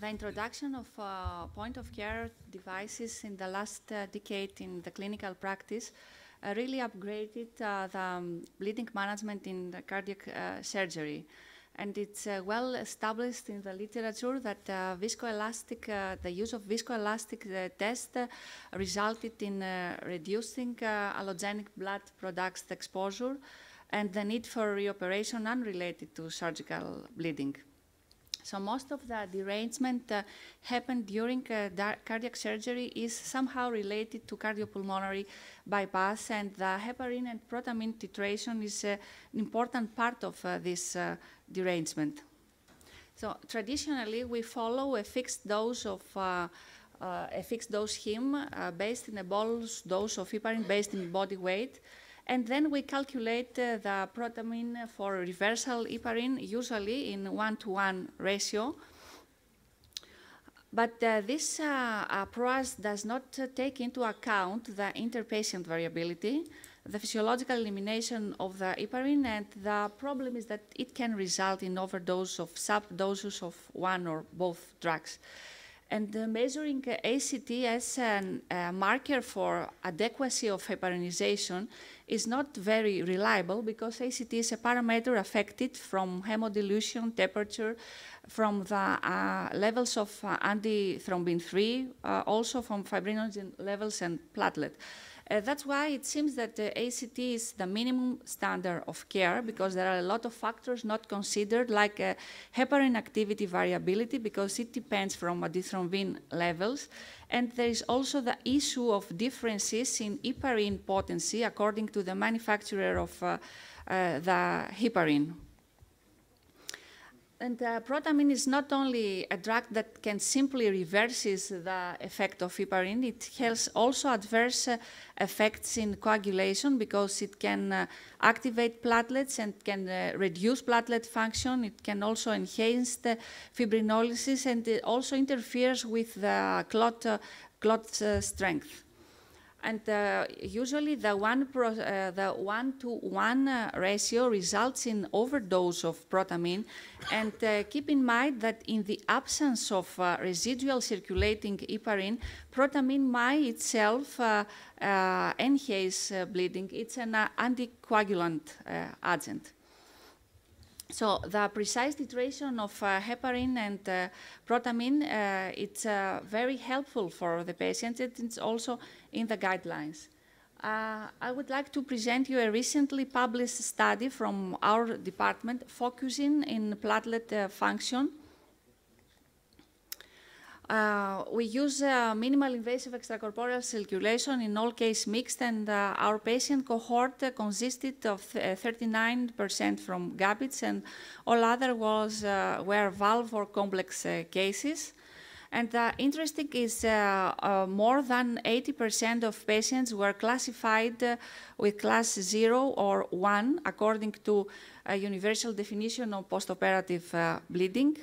The introduction of point-of-care devices in the last decade in the clinical practice really upgraded the bleeding management in the cardiac surgery. And it's well established in the literature that the use of viscoelastic test resulted in reducing allogenic blood products exposure and the need for reoperation unrelated to surgical bleeding. So most of the derangement happened during cardiac surgery is somehow related to cardiopulmonary bypass, and the heparin and protamine titration is an important part of this derangement. So traditionally, we follow a fixed dose of heme based in a bolus dose of heparin based in body weight. And then we calculate the protamine for reversal heparin, usually in 1-to-1 ratio. But this approach does not take into account the interpatient variability, the physiological elimination of the heparin, and the problem is that it can result in overdose of subdoses of one or both drugs. And measuring ACT as a marker for adequacy of heparinization is not very reliable because ACT is a parameter affected from hemodilution, temperature, from the levels of antithrombin 3, also from fibrinogen levels and platelet. That's why it seems that ACT is the minimum standard of care because there are a lot of factors not considered, like heparin activity variability, because it depends from antithrombin levels. And there is also the issue of differences in heparin potency according to the manufacturer of the heparin. And protamine is not only a drug that can simply reverses the effect of heparin, it has also adverse effects in coagulation because it can activate platelets and can reduce platelet function. It can also enhance the fibrinolysis, and it also interferes with the clot strength. And usually the 1-to-1 ratio results in overdose of protamine. And keep in mind that in the absence of residual circulating heparin, protamine might itself enhance bleeding. It's an anticoagulant agent. So the precise titration of heparin and protamine, it's very helpful for the patient. It's also in the guidelines. I would like to present you a recently published study from our department focusing in platelet function. We use minimal invasive extracorporeal circulation in all case mixed, and our patient cohort consisted of 39% from GABITs, and all other were valve or complex cases. And interesting is more than 80% of patients were classified with class 0 or 1 according to a universal definition of postoperative bleeding.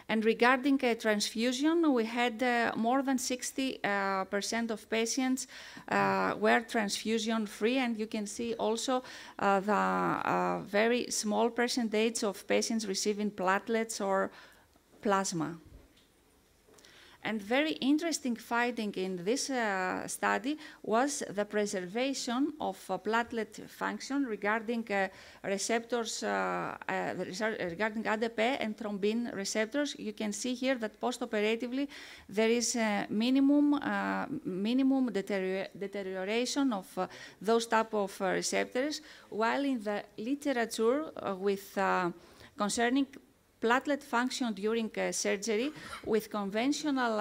And regarding transfusion, we had more than 60% of patients were transfusion-free, and you can see also the very small percentage of patients receiving platelets or plasma. And very interesting finding in this study was the preservation of platelet function regarding receptors, regarding ADP and thrombin receptors. You can see here that postoperatively there is a minimum deterioration of those type of receptors, while in the literature with concerning platelet function during surgery with conventional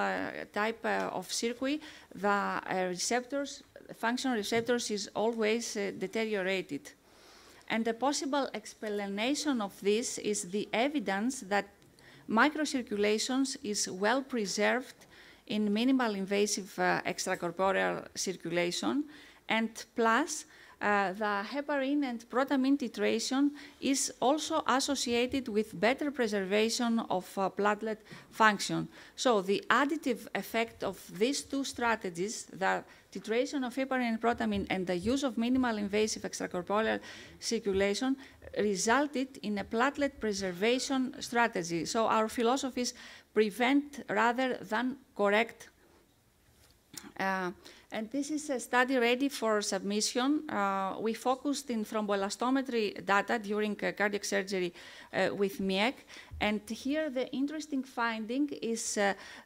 type of circuit, the functional receptors is always deteriorated. And the possible explanation of this is the evidence that microcirculations is well preserved in minimal invasive extracorporeal circulation, and plus the heparin and protamine titration is also associated with better preservation of platelet function. So the additive effect of these two strategies, the titration of heparin and protamine and the use of minimal invasive extracorporeal circulation, resulted in a platelet preservation strategy. So our philosophy is prevent rather than correct. And this is a study ready for submission. We focused in thromboelastometry data during cardiac surgery with MiECC. And here the interesting finding is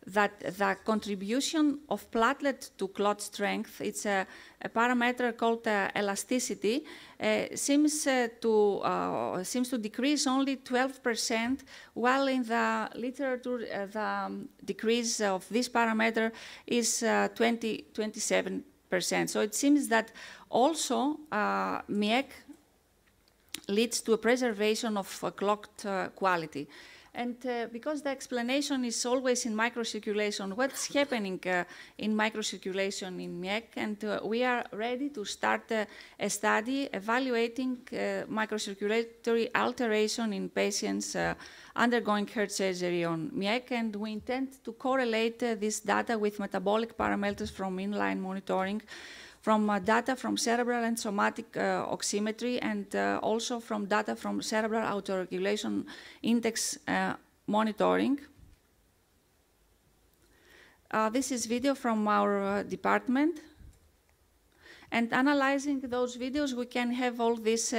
that the contribution of platelet to clot strength, it's a parameter called elasticity, seems to decrease only 12%, while in the literature the decrease of this parameter is 27%. So it seems that also MiECC leads to a preservation of clot quality. And because the explanation is always in microcirculation, what's happening in microcirculation in MiECC, and we are ready to start a study evaluating microcirculatory alteration in patients undergoing heart surgery on MiECC, and we intend to correlate this data with metabolic parameters from inline monitoring, from data from cerebral and somatic oximetry, and also from data from cerebral autoregulation index monitoring. This is video from our department. And analyzing those videos, we can have all these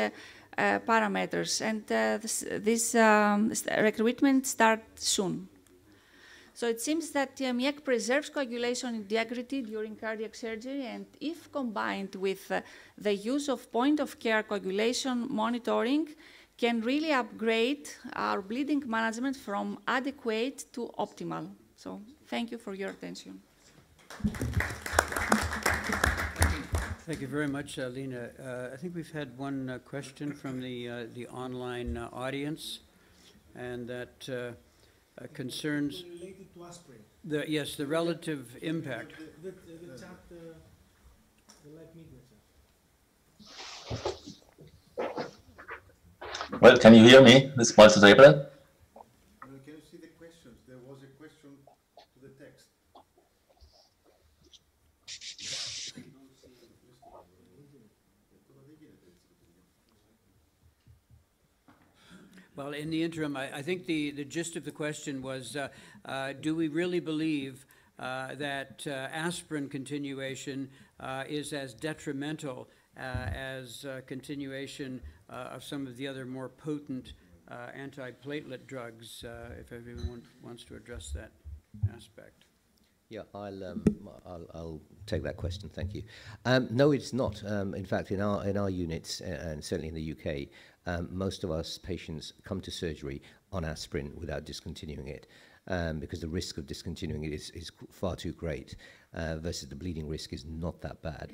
parameters. And this recruitment starts soon. So it seems that MiECC preserves coagulation integrity during cardiac surgery, and if combined with the use of point-of-care coagulation monitoring, can really upgrade our bleeding management from adequate to optimal. So thank you for your attention. Thank you very much, Lina. I think we've had one question from the online audience, and that concerns related to aspirin. Yes, the relative impact. The chat, the live media chat. Well, can you hear me? This is Eberle. Can you see the questions? There was a question to the text. Well, in the interim, I think the gist of the question was, do we really believe that aspirin continuation is as detrimental as continuation of some of the other more potent antiplatelet drugs, if everyone wants to address that aspect? Yeah, I'll take that question. Thank you. No, it's not. In fact, in our units, and certainly in the UK, most of us patients come to surgery on aspirin without discontinuing it, because the risk of discontinuing it is far too great, versus the bleeding risk is not that bad.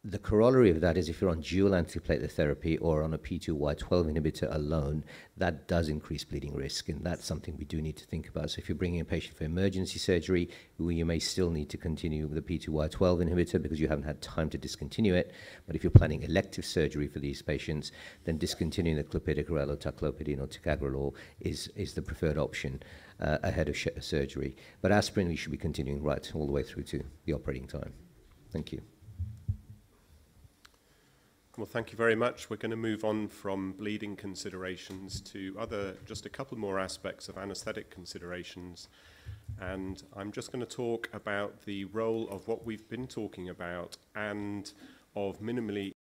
The corollary of that is if you're on dual antiplatelet therapy or on a P2Y12 inhibitor alone, that does increase bleeding risk, and that's something we do need to think about. So if you're bringing a patient for emergency surgery, you may still need to continue with the P2Y12 inhibitor because you haven't had time to discontinue it. But if you're planning elective surgery for these patients, then discontinuing the clopidogrel or taclopidine or ticagrelor is the preferred option ahead of surgery. But aspirin we should be continuing right all the way through to the operating time. Thank you. Well, thank you very much. We're going to move on from bleeding considerations to just a couple more aspects of anaesthetic considerations. And I'm just going to talk about the role of what we've been talking about and of minimally